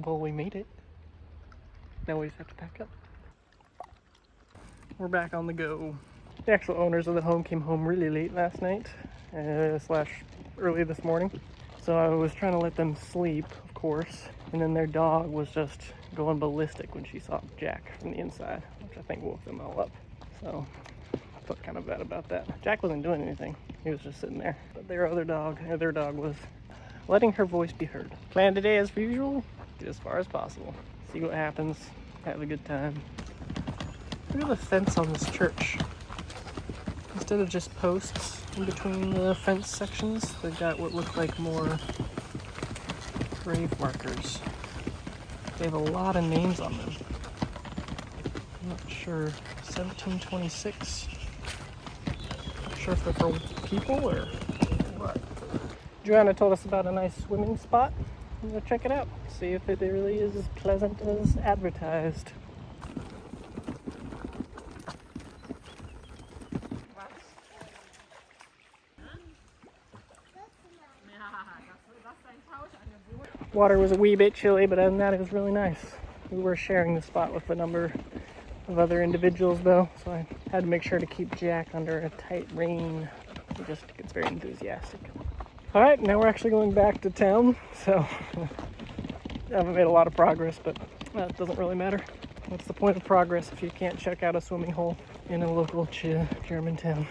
Well, we made it. Now we just have to pack up. We're back on the go. The actual owners of the home came home really late last night, slash early this morning. So I was trying to let them sleep, of course, and then their dog was just going ballistic when she saw Jack from the inside, which I think woke them all up. So I felt kind of bad about that. Jack wasn't doing anything. He was just sitting there. But their dog was letting her voice be heard. Plan today as usual, get as far as possible. See what happens, have a good time. Look at the fence on this church. Instead of just posts in between the fence sections, they've got what look like more grave markers. They have a lot of names on them. I'm not sure. 1726. Not sure if they're for people or what. Joanna told us about a nice swimming spot. I'm gonna check it out. See if it really is as pleasant as advertised. Water was a wee bit chilly, but other than that, it was really nice. We were sharing the spot with a number of other individuals, though, so I had to make sure to keep Jack under a tight rein. He just gets very enthusiastic. All right, now we're actually going back to town, so I haven't made a lot of progress, but that doesn't really matter. What's the point of progress if you can't check out a swimming hole in a local German town?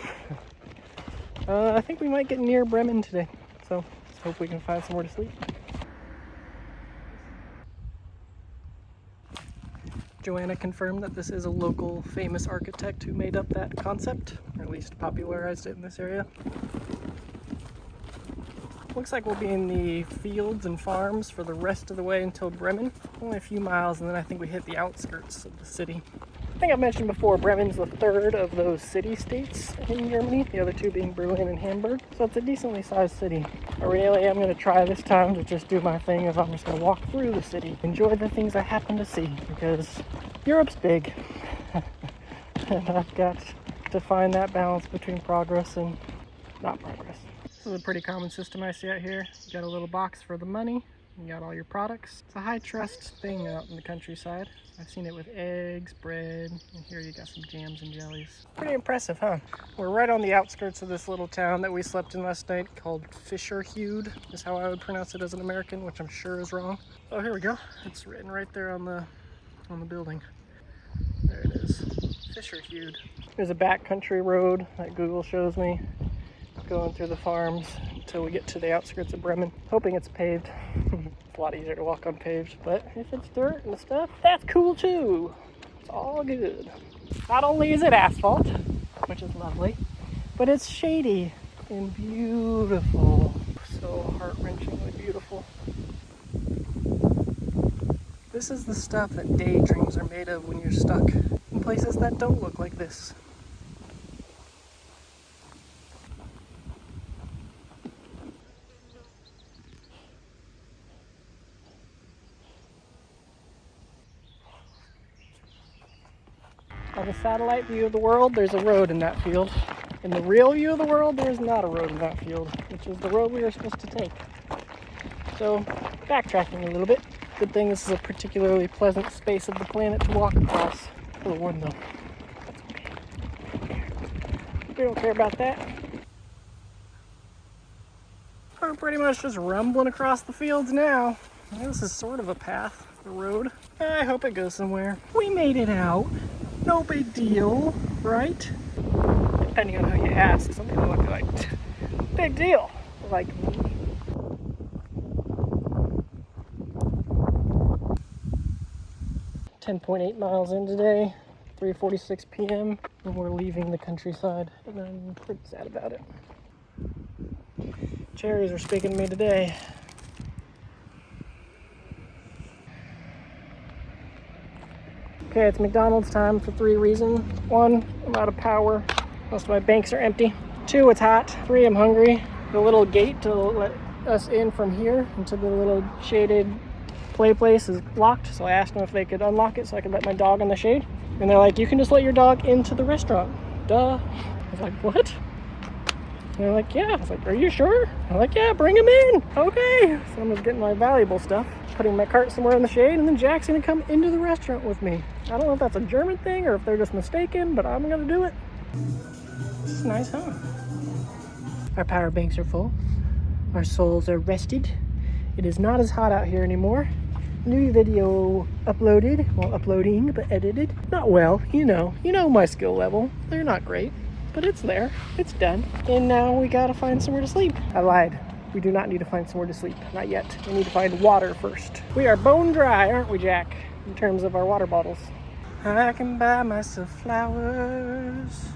I think we might get near Bremen today, so let's hope we can find somewhere to sleep. Joanna confirmed that this is a local famous architect who made up that concept, or at least popularized it in this area. Looks like we'll be in the fields and farms for the rest of the way until Bremen. Only a few miles, and then I think we hit the outskirts of the city. I think I've mentioned before, Bremen's the third of those city-states in Germany, the other two being Berlin and Hamburg, so it's a decently sized city. I really am going to try this time to just do my thing of I'm just going to walk through the city, enjoy the things I happen to see, because Europe's big, and I've got to find that balance between progress and not progress. This is a pretty common system I see out here. You got a little box for the money, you got all your products. It's a high trust thing out in the countryside. I've seen it with eggs, bread, and here you got some jams and jellies. Pretty impressive, huh? We're right on the outskirts of this little town that we slept in last night called Fischerhüde, is how I would pronounce it as an American, which I'm sure is wrong. Oh, here we go. It's written right there on the building. There it is, Fischerhüde. There's a backcountry road that Google shows me, going through the farms until we get to the outskirts of Bremen. Hoping it's paved. It's a lot easier to walk on paved, but if it's dirt and stuff, that's cool too. It's all good. Not only is it asphalt, which is lovely, but it's shady and beautiful. So heart-wrenchingly beautiful. This is the stuff that daydreams are made of when you're stuck in places that don't look like this. On the satellite view of the world, there's a road in that field. In the real view of the world, there's not a road in that field, which is the road we were supposed to take. So, backtracking a little bit. Good thing this is a particularly pleasant space of the planet to walk across. A little warm though. That's okay. We don't care about that. We're pretty much just rumbling across the fields now. This is sort of a path, a road. I hope it goes somewhere. We made it out. No big deal, right? Depending on who you ask, some people would be like, big deal. Like me. .8 miles in today, 3:46 p.m. and we're leaving the countryside, and I'm pretty sad about it. Cherries are speaking to me today. Okay, it's McDonald's time for 3 reasons. 1, I'm out of power. Most of my banks are empty. 2, it's hot. 3, I'm hungry. The little gate to let us in from here into the little shaded play place is locked, so I asked them if they could unlock it so I could let my dog in the shade. And they're like, you can just let your dog into the restaurant. Duh. I was like, what? And they're like, yeah. I was like, are you sure? I'm like, yeah, bring him in. Okay. So I'm just getting my valuable stuff. putting my cart somewhere in the shade, and then Jack's gonna come into the restaurant with me. I don't know if that's a German thing or if they're just mistaken, but I'm gonna do it. This is nice, huh? Our power banks are full. Our souls are rested. It is not as hot out here anymore. New video uploaded, well, uploading, but edited. Not well, you know my skill level. They're not great, but it's there, it's done. And now we gotta find somewhere to sleep. I lied, we do not need to find somewhere to sleep, not yet. We need to find water first. We are bone dry, aren't we, Jack, in terms of our water bottles. I can buy myself flowers.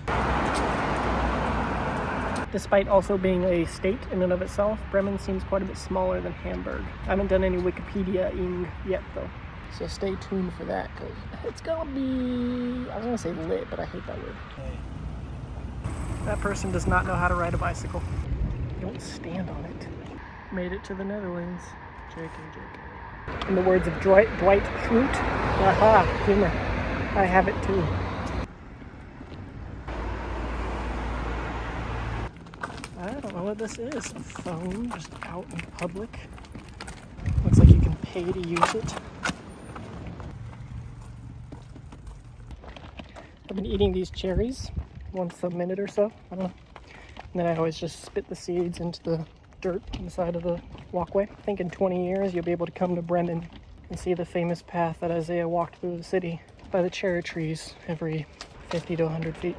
Despite also being a state in and of itself, Bremen seems quite a bit smaller than Hamburg. I haven't done any Wikipedia-ing yet, though. So stay tuned for that, because it's gonna be, I was gonna say lit, but I hate that word. That person does not know how to ride a bicycle. Don't stand on it. Made it to the Netherlands. JK. In the words of Dwight Schrute, aha, humor. I have it too. I don't know what this is. A phone just out in public. Looks like you can pay to use it. I've been eating these cherries once a minute or so. I don't know. And then I always just spit the seeds into the dirt on the side of the walkway. I think in 20 years you'll be able to come to Bremen and see the famous path that Isaiah walked through the city by the cherry trees every 50 to 100 feet.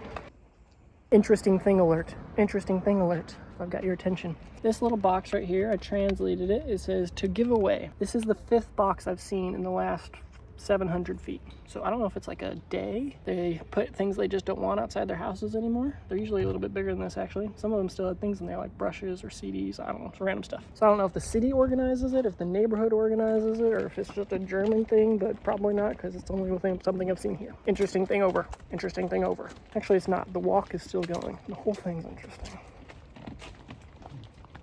Interesting thing alert. Interesting thing alert. I've got your attention. This little box right here, I translated it. It says to give away. This is the 5th box I've seen in the last 700 feet. So I don't know if it's like a day. They put things they just don't want outside their houses anymore. They're usually a little bit bigger than this, actually. Some of them still have things in there like brushes or CDs. I don't know, it's random stuff. So I don't know if the city organizes it, if the neighborhood organizes it, or if it's just a German thing, but probably not, because it's only something I've seen here. Interesting thing over. Interesting thing over. Actually, it's not. The walk is still going. The whole thing's interesting.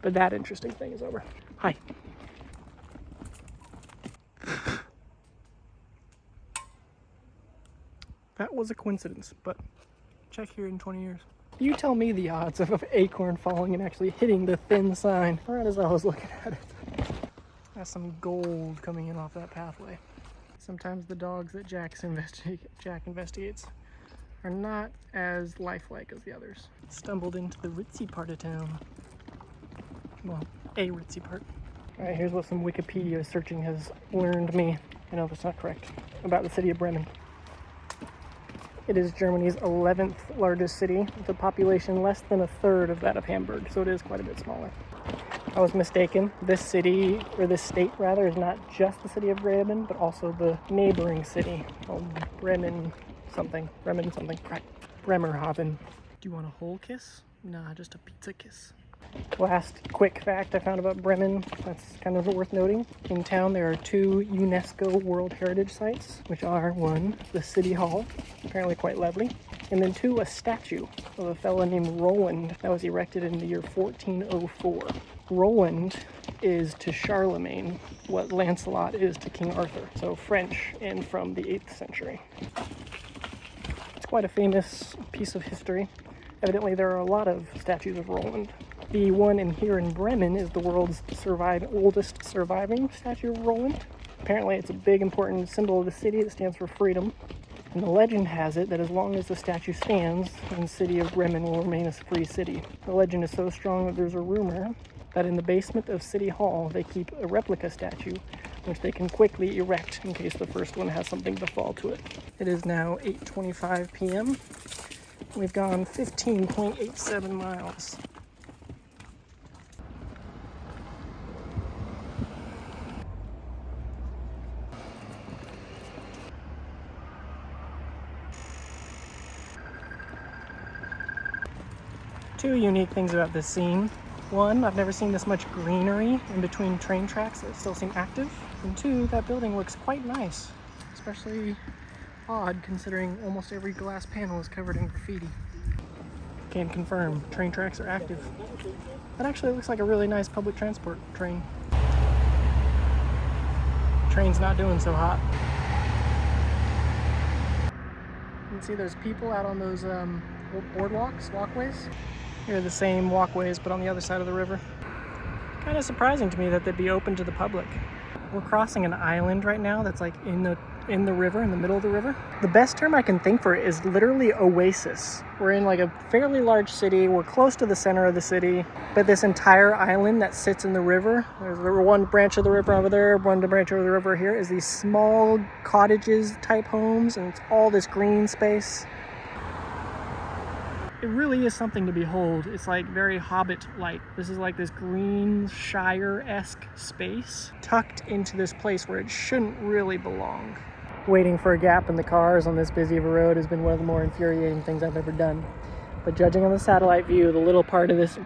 But that interesting thing is over. Hi. That was a coincidence, but check here in 20 years. You tell me the odds of an acorn falling and actually hitting the thin sign right as I was looking at it. That's some gold coming in off that pathway. Sometimes the dogs that Jack investigates are not as lifelike as the others. Stumbled into the ritzy part of town. Well, a ritzy part. All right, here's what some Wikipedia searching has learned me. I know that's not correct. About the city of Bremen. It is Germany's 11th largest city with a population less than a third of that of Hamburg, so it is quite a bit smaller. I was mistaken. This city, or this state rather, is not just the city of Bremen, but also the neighboring city called Bremen something. Bremerhaven. Do you want a whole kiss? Nah, just a pizza kiss. Last quick fact I found about Bremen that's kind of worth noting. In town there are 2 UNESCO World Heritage Sites, which are 1, the City Hall, apparently quite lovely, and then 2, a statue of a fellow named Roland that was erected in the year 1404. Roland is to Charlemagne what Lancelot is to King Arthur, so French and from the 8th century. It's quite a famous piece of history. Evidently there are a lot of statues of Roland. The one here in Bremen is the world's oldest surviving statue of Roland. Apparently it's a big important symbol of the city that stands for freedom. And the legend has it that as long as the statue stands, the city of Bremen will remain a free city. The legend is so strong that there's a rumor that in the basement of City Hall they keep a replica statue which they can quickly erect in case the first one has something befall to it. It is now 8:25 p.m. We've gone 15.87 miles. Two unique things about this scene. One, I've never seen this much greenery in between train tracks that still seem active. And 2, that building looks quite nice, especially odd considering almost every glass panel is covered in graffiti. Can confirm, train tracks are active. That actually looks like a really nice public transport train. Train's not doing so hot. You can see there's people out on those walkways. Here are the same walkways, but on the other side of the river. Kind of surprising to me that they'd be open to the public. We're crossing an island right now that's like in the river, in the middle of the river. The best term I can think for it is literally Oasis. We're in like a fairly large city. We're close to the center of the city, but this entire island that sits in the river, there's one branch of the river over there, one branch of the river here, is these small cottages type homes, and it's all this green space. It really is something to behold. It's like very Hobbit-like. This is like this green Shire-esque space tucked into this place where it shouldn't really belong. Waiting for a gap in the cars on this busy of a road has been one of the more infuriating things I've ever done. But judging on the satellite view, the little part of this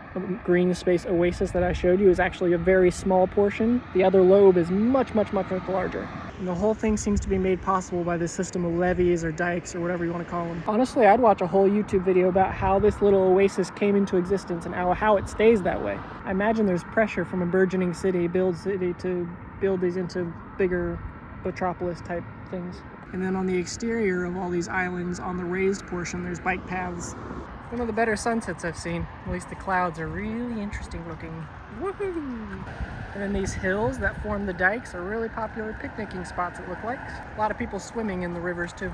green space oasis that I showed you is actually a very small portion. The other lobe is much, much, much, much larger. And the whole thing seems to be made possible by this system of levees or dikes or whatever you want to call them. Honestly, I'd watch a whole YouTube video about how this little oasis came into existence and how it stays that way. I imagine there's pressure from a burgeoning city to build these into bigger metropolis type things. And then on the exterior of all these islands, on the raised portion, there's bike paths. One of the better sunsets I've seen. At least the clouds are really interesting looking. Woohoo! And then these hills that form the dikes are really popular picnicking spots, it look like. A lot of people swimming in the rivers too.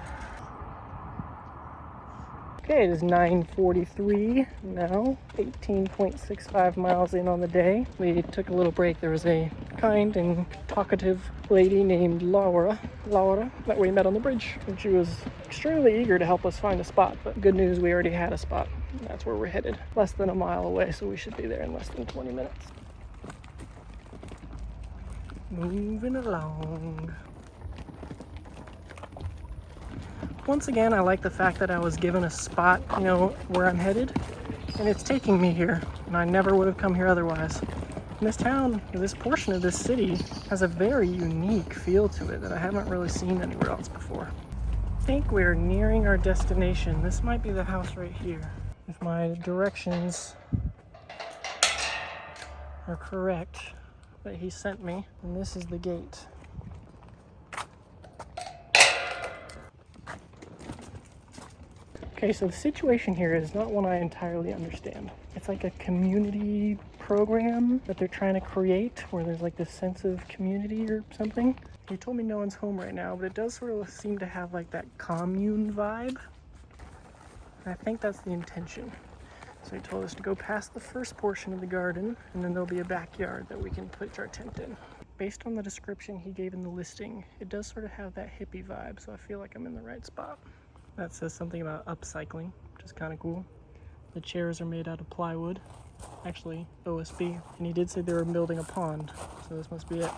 Okay, it is 9:43 now, 18.65 miles in on the day. We took a little break. There was a kind and talkative lady named Laura that we met on the bridge. And she was extremely eager to help us find a spot, but good news, we already had a spot. That's where we're headed. Less than a mile away, so we should be there in less than 20 minutes. Moving along. Once again, I like the fact that I was given a spot, where I'm headed, and it's taking me here, and I never would have come here otherwise. And this town, this portion of this city, has a very unique feel to it that I haven't really seen anywhere else before. I think we're nearing our destination. This might be the house right here. If my directions are correct that he sent me, and this is the gate. Okay, so the situation here is not one I entirely understand. It's like a community program that they're trying to create where there's like this sense of community or something. He told me no one's home right now, but it does sort of seem to have like that commune vibe. And I think that's the intention. So he told us to go past the first portion of the garden, and then there'll be a backyard that we can pitch our tent in. Based on the description he gave in the listing, it does sort of have that hippie vibe, so I feel like I'm in the right spot. That says something about upcycling, which is kind of cool. The chairs are made out of plywood, actually OSB, and he did say they were building a pond, so this must be it.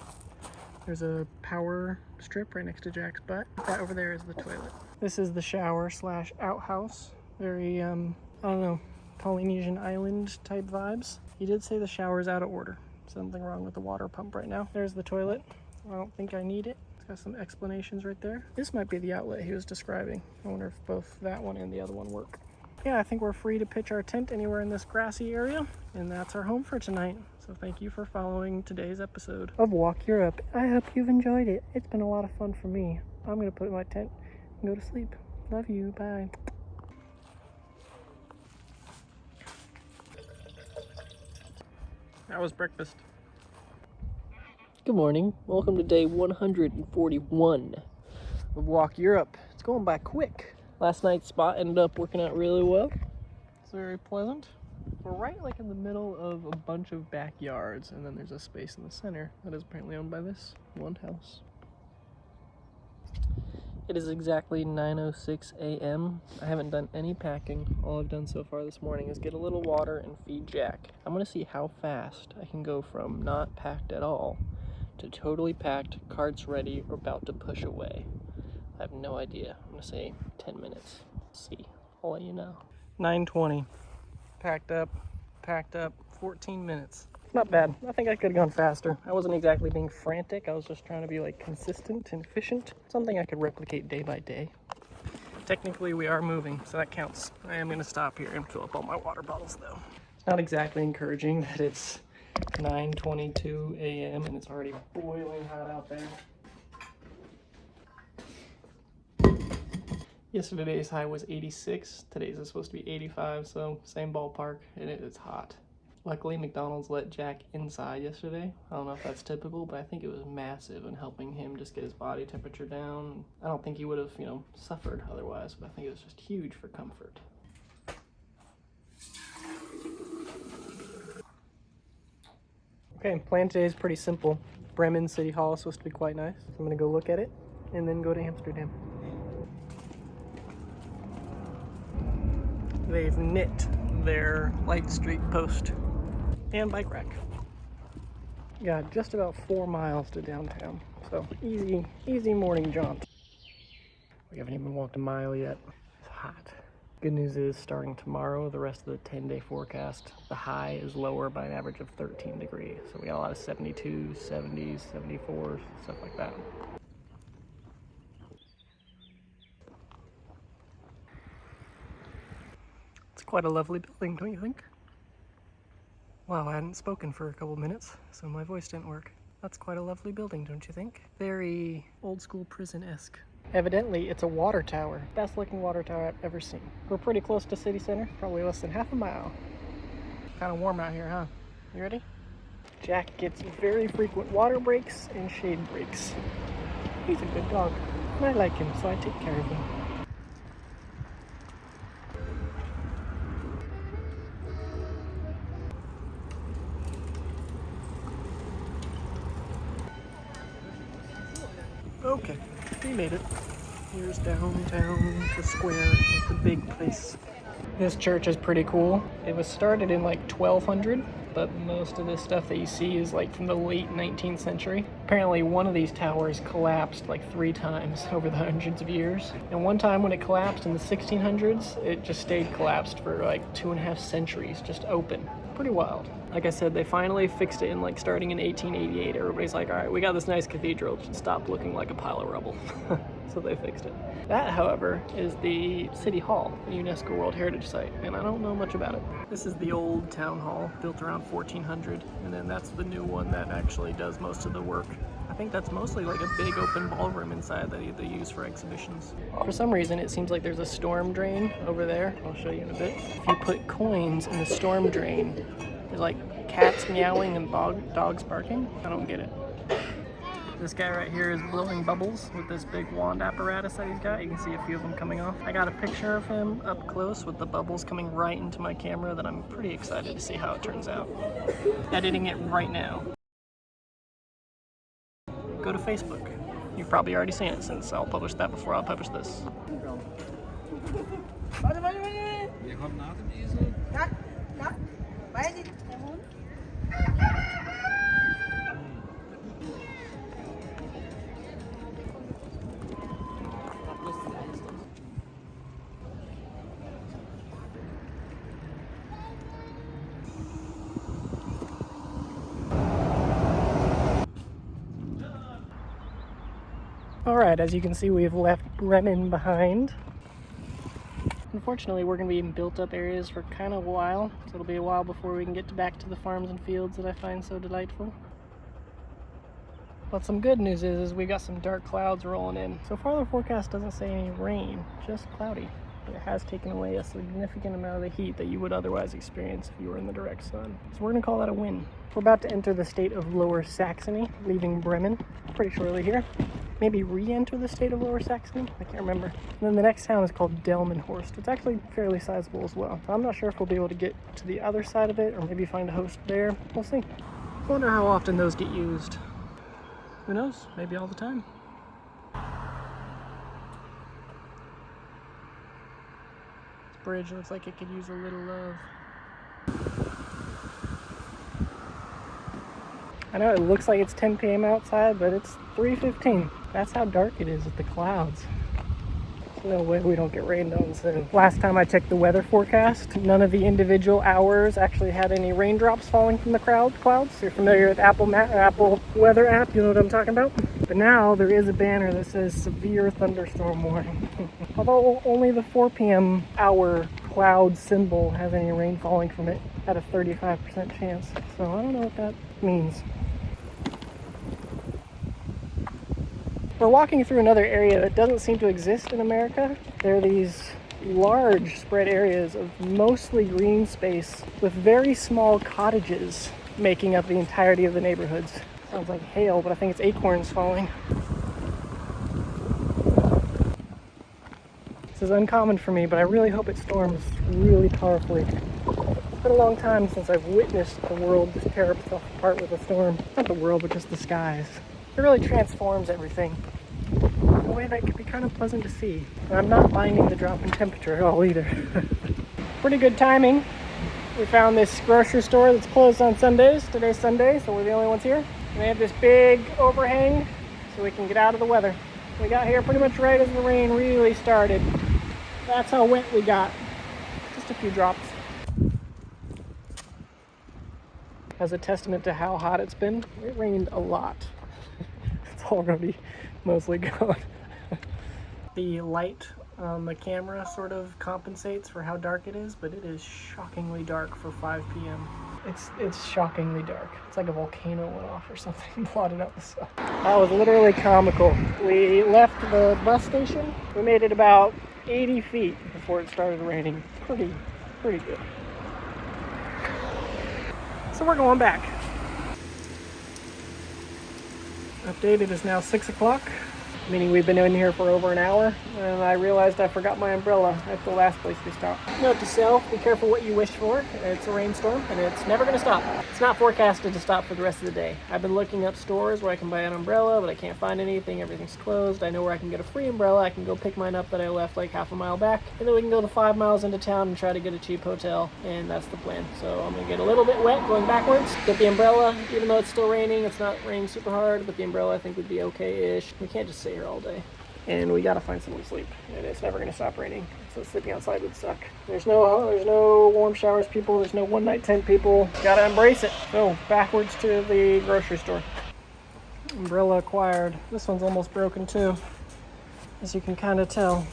There's a power strip right next to Jack's butt. That over there is the toilet. This is the shower / outhouse. Very, I don't know, Polynesian island type vibes. He did say the shower's out of order. Something wrong with the water pump right now. There's the toilet. I don't think I need it. It's got some explanations right there. This might be the outlet he was describing. I wonder if both that one and the other one work. Yeah, I think we're free to pitch our tent anywhere in this grassy area, and that's our home for tonight. So thank you for following today's episode of Walk Europe. I hope you've enjoyed it. It's been a lot of fun for me. I'm gonna put in my tent and go to sleep. Love you, bye. That was breakfast. Good morning. Welcome to day 141 of Walk Europe. It's going by quick. Last night's spot ended up working out really well. It's very pleasant. We're right like in the middle of a bunch of backyards, and then there's a space in the center that is apparently owned by this one house. It is exactly 9:06 a.m. I haven't done any packing. All I've done so far this morning is get a little water and feed Jack. I'm gonna see how fast I can go from not packed at all to totally packed, carts ready, or about to push away. I have no idea. I'm gonna say 10 minutes. Let's see. I'll let you know. 9:20. Packed up, 14 minutes. Not bad. I think I could have gone faster. I wasn't exactly being frantic. I was just trying to be like consistent and efficient. Something I could replicate day by day. Technically we are moving, so that counts. I am gonna stop here and fill up all my water bottles though. It's not exactly encouraging that it's 9:22 a.m. and it's already boiling hot out there. Yesterday's high was 86. Today's is supposed to be 85, so same ballpark, and it is hot. Luckily, McDonald's let Jack inside yesterday. I don't know if that's typical, but I think it was massive in helping him just get his body temperature down. I don't think he would have, suffered otherwise, but I think it was just huge for comfort. Okay, plan today is pretty simple. Bremen City Hall is supposed to be quite nice. So I'm gonna go look at it and then go to Amsterdam. They've knit their light street post and bike rack. Got just about 4 miles to downtown, so easy morning jaunt. We haven't even walked a mile yet. It's hot. Good news is, starting tomorrow, the rest of the 10-day forecast, the high is lower by an average of 13 degrees. So we got a lot of 72s, 70s, 74s, stuff like that. It's quite a lovely building, don't you think? Wow, I hadn't spoken for a couple minutes, so my voice didn't work. That's quite a lovely building, don't you think? Very old school prison-esque. Evidently, it's a water tower. Best looking water tower I've ever seen. We're pretty close to city center, probably less than half a mile. Kind of warm out here, huh? You ready? Jack gets very frequent water breaks and shade breaks. He's a good dog, and I like him, so I take care of him. Okay, we made it. Here's downtown, the square, the big place. This church is pretty cool. It was started in like 1200, but most of this stuff that you see is like from the late 19th century. Apparently one of these towers collapsed like 3 times over the hundreds of years. And one time when it collapsed in the 1600s, it just stayed collapsed for like 2.5 centuries, just open. Pretty wild. Like I said, they finally fixed it in like starting in 1888. Everybody's like, all right, we got this nice cathedral, it should stop looking like a pile of rubble. So they fixed it. That, however, is the City Hall, a UNESCO World Heritage Site, and I don't know much about it. This is the old town hall, built around 1400, and then that's the new one that actually does most of the work. I think that's mostly like a big open ballroom inside that they use for exhibitions. For some reason, it seems like there's a storm drain over there. I'll show you in a bit. If you put coins in the storm drain, there's like cats meowing and dogs barking. I don't get it. This guy right here is blowing bubbles with this big wand apparatus that he's got. You can see a few of them coming off. I got a picture of him up close with the bubbles coming right into my camera that I'm pretty excited to see how it turns out. Editing it right now. Go to Facebook. You've probably already seen it since I'll publish that before I'll publish this. Alright, as you can see, we've left Bremen behind. Unfortunately, we're going to be in built-up areas for kind of a while, so it'll be a while before we can get back to the farms and fields that I find so delightful. But some good news is we got some dark clouds rolling in. So far the forecast doesn't say any rain, just cloudy. But it has taken away a significant amount of the heat that you would otherwise experience if you were in the direct sun. So we're going to call that a win. We're about to enter the state of Lower Saxony, leaving Bremen pretty shortly here. Maybe re-enter the state of Lower Saxony? I can't remember. And then the next town is called Delmenhorst. It's actually fairly sizable as well. I'm not sure if we'll be able to get to the other side of it or maybe find a host there. We'll see. I wonder how often those get used. Who knows? Maybe all the time. This bridge looks like it could use a little love. I know it looks like it's 10 p.m. outside, but it's 3:15. That's how dark it is with the clouds. There's no way we don't get rained on soon. Last time I checked the weather forecast, none of the individual hours actually had any raindrops falling from the clouds. You're familiar with Apple weather app, you know what I'm talking about? But now there is a banner that says severe thunderstorm warning. Although only the 4 p.m. hour cloud symbol has any rain falling from it at a 35% chance. So I don't know what that means. We're walking through another area that doesn't seem to exist in America. There are these large spread areas of mostly green space with very small cottages making up the entirety of the neighborhoods. Sounds like hail, but I think it's acorns falling. This is uncommon for me, but I really hope it storms really powerfully. It's been a long time since I've witnessed the world just tear itself apart with a storm. Not the world, but just the skies. It really transforms everything in a way that can be kind of pleasant to see. And I'm not minding the drop in temperature at all either. Pretty good timing. We found this grocery store that's closed on Sundays. Today's Sunday, so we're the only ones here. And they have this big overhang so we can get out of the weather. We got here pretty much right as the rain really started. That's how wet we got. Just a few drops. As a testament to how hot it's been, it rained a lot. It's all gonna be mostly gone. The light on the camera sort of compensates for how dark it is, but it is shockingly dark for 5 p.m. It's shockingly dark. It's like a volcano went off or something, blotted out the sun. That was literally comical. We left the bus station. We made it about 80 feet before it started raining. Pretty good. So we're going back. Update, it is now 6 o'clock, meaning we've been in here for over an hour, and I realized I forgot my umbrella at the last place we stopped. Note to self, be careful what you wish for. It's a rainstorm, and it's never going to stop. It's not forecasted to stop for the rest of the day. I've been looking up stores where I can buy an umbrella, but I can't find anything. Everything's closed. I know where I can get a free umbrella. I can go pick mine up that I left like half a mile back, and then we can go the 5 miles into town and try to get a cheap hotel, and that's the plan. So I'm going to get a little bit wet going backwards, get the umbrella, even though it's still raining. It's not raining super hard, but the umbrella I think would be okay-ish. We can't just sit here all day. And we gotta find somewhere to sleep, and it's never gonna stop raining, so sleeping outside would suck. There's no warm showers people, there's no one-night tent people. Gotta embrace it. So backwards to the grocery store. Umbrella acquired. This one's almost broken too, as you can kind of tell,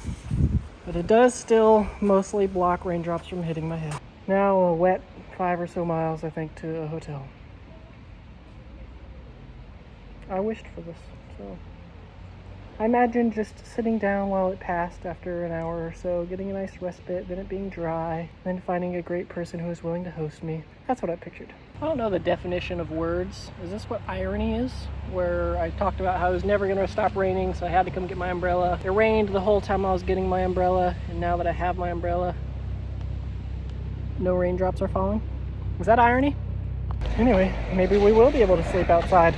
but it does still mostly block raindrops from hitting my head. Now a wet 5 or so miles, I think, to a hotel. I wished for this, so I imagine just sitting down while it passed after an hour or so, getting a nice respite, then it being dry, then finding a great person who is willing to host me. That's what I pictured. I don't know the definition of words. Is this what irony is? Where I talked about how it was never going to stop raining, so I had to come get my umbrella. It rained the whole time I was getting my umbrella, and now that I have my umbrella, no raindrops are falling. Was that irony? Anyway, maybe we will be able to sleep outside.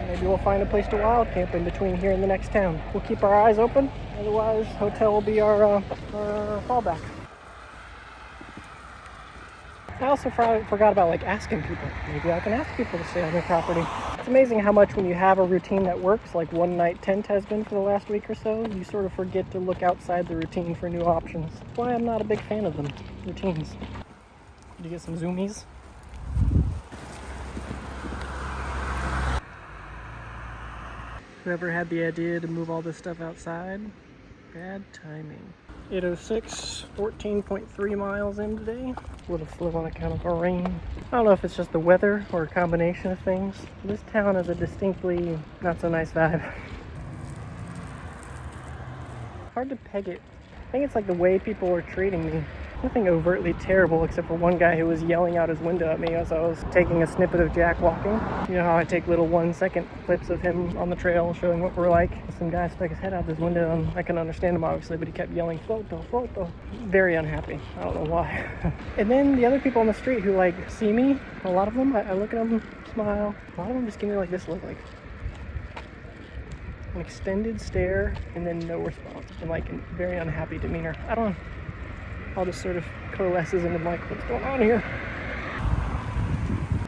Maybe we'll find a place to wild camp in between here and the next town. We'll keep our eyes open. Otherwise, hotel will be our fallback. I also forgot about asking people. Maybe I can ask people to stay on their property. It's amazing how much when you have a routine that works, like one night tent has been for the last week or so, you sort of forget to look outside the routine for new options. That's why I'm not a big fan of them, routines. Did you get some zoomies? Whoever had the idea to move all this stuff outside, bad timing. 8:06, 14.3 miles in today. A little slow on account of our rain. I don't know if it's just the weather or a combination of things. This town has a distinctly not so nice vibe. Hard to peg it. I think it's like the way people are treating me. Nothing overtly terrible except for one guy who was yelling out his window at me as I was taking a snippet of Jack walking. You know how I take little 1-second clips of him on the trail showing what we're like? Some guy stuck his head out his window, and I can understand him obviously, but he kept yelling, "Photo, photo." Very unhappy. I don't know why. And then the other people on the street who see me, a lot of them, I look at them, smile. A lot of them just give me this look, an extended stare and then no response, and a very unhappy demeanor. I don't know. All just sort of coalesces into what's going on here?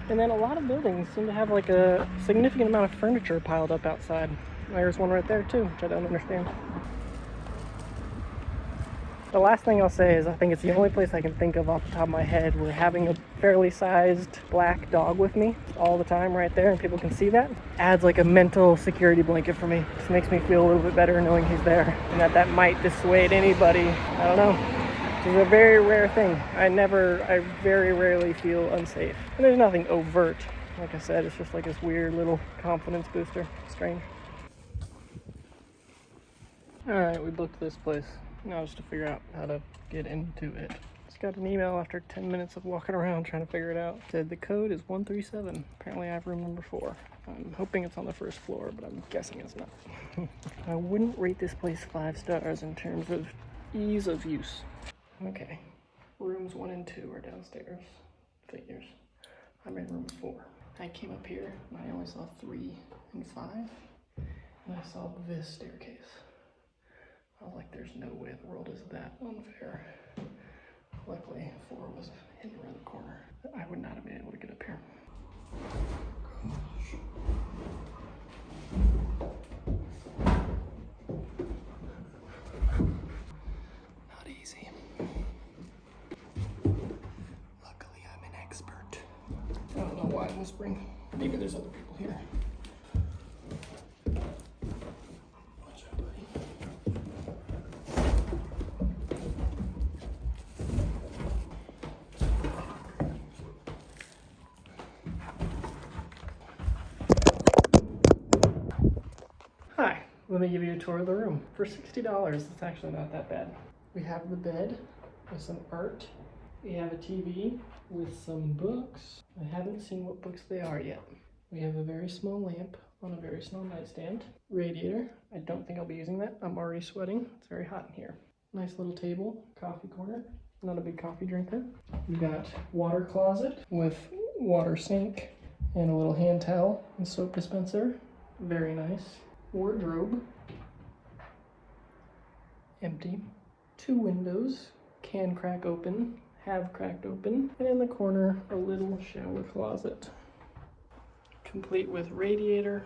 And then a lot of buildings seem to have a significant amount of furniture piled up outside. There's one right there too, which I don't understand. The last thing I'll say is I think it's the only place I can think of off the top of my head where having a fairly sized black dog with me all the time right there, and people can see that, adds a mental security blanket for me. Just makes me feel a little bit better knowing he's there, and that might dissuade anybody. I don't know. It's a very rare thing. I very rarely feel unsafe. And there's nothing overt. Like I said, it's just this weird little confidence booster. Strange. Alright, we booked this place. Now just to figure out how to get into it. Just got an email after 10 minutes of walking around trying to figure it out. It said the code is 137. Apparently I have room number 4. I'm hoping it's on the first floor, but I'm guessing it's not. I wouldn't rate this place 5 stars in terms of ease of use. Okay, rooms 1 and 2 are downstairs. Figures. I'm in room 4. I came up here and I only saw 3 and 5, and I saw this staircase. I was like, there's no way the world is that unfair. Luckily, 4 was hidden around the corner. I would not have been able to get up here. Not easy. Luckily, I'm an expert. I don't know why I'm whispering. Maybe there's other people here. Watch out, buddy. Hi, let me give you a tour of the room. For $60, it's actually not that bad. We have the bed with some art. We have a TV with some books. I haven't seen what books they are yet. We have a very small lamp on a very small nightstand. Radiator. I don't think I'll be using that. I'm already sweating. It's very hot in here. Nice little table. Coffee corner. Not a big coffee drinker. We've got water closet with water sink and a little hand towel and soap dispenser. Very nice. Wardrobe. Empty. 2 windows. Can crack open. Have cracked open. And in the corner, a little shower closet. Complete with radiator,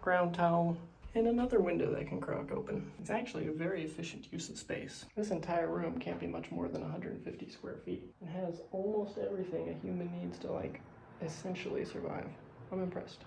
ground towel, and another window that can crack open. It's actually a very efficient use of space. This entire room can't be much more than 150 square feet. It has almost everything a human needs to, like, essentially survive. I'm impressed.